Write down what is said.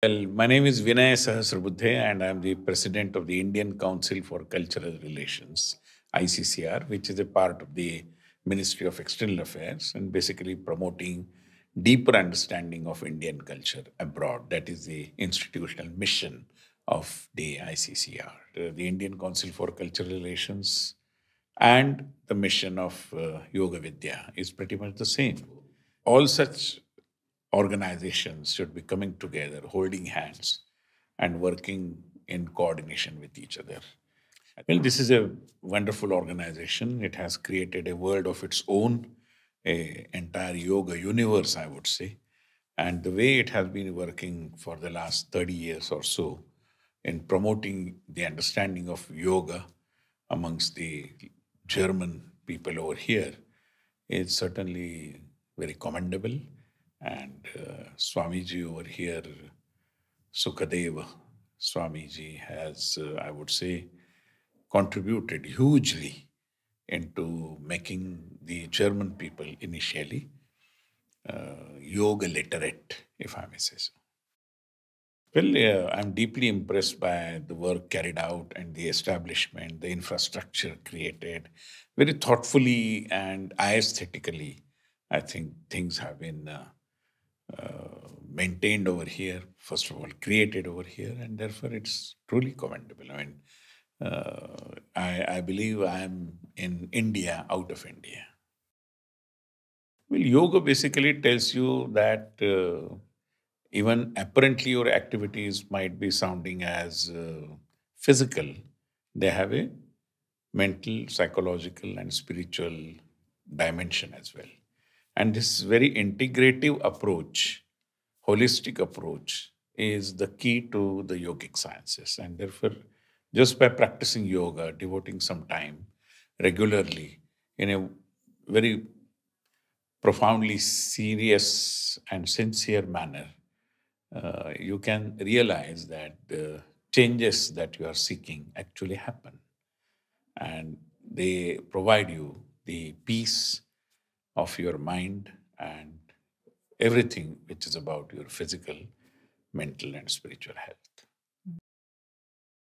Well, my name is Vinay Sahasrabuddhe, and I'm the President of the Indian Council for Cultural Relations, ICCR, which is a part of the Ministry of External Affairs and basically promoting deeper understanding of Indian culture abroad. That is the institutional mission of the ICCR. The Indian Council for Cultural Relations and the mission of Yoga Vidya is pretty much the same. All such organizations should be coming together, holding hands, and working in coordination with each other. Well, this is a wonderful organization. It has created a world of its own, a entire yoga universe, I would say. And the way it has been working for the last 30 years or so in promoting the understanding of yoga amongst the German people over here is certainly very commendable. And Swamiji over here, Sukadev Swamiji, has, I would say, contributed hugely into making the German people initially yoga literate, if I may say so. Well, I'm deeply impressed by the work carried out and the establishment, the infrastructure created. Very thoughtfully and aesthetically, I think things have been maintained over here, first of all, created over here, and therefore it's truly commendable. I mean, I believe I'm in India, out of India. Well, yoga basically tells you that even apparently your activities might be sounding as physical, they have a mental, psychological, and spiritual dimension as well. And this very integrative approach, holistic approach, is the key to the yogic sciences. And therefore, just by practicing yoga, devoting some time regularly in a very profoundly serious and sincere manner, you can realize that the changes that you are seeking actually happen. And they provide you the peace of your mind and everything which is about your physical, mental, and spiritual health.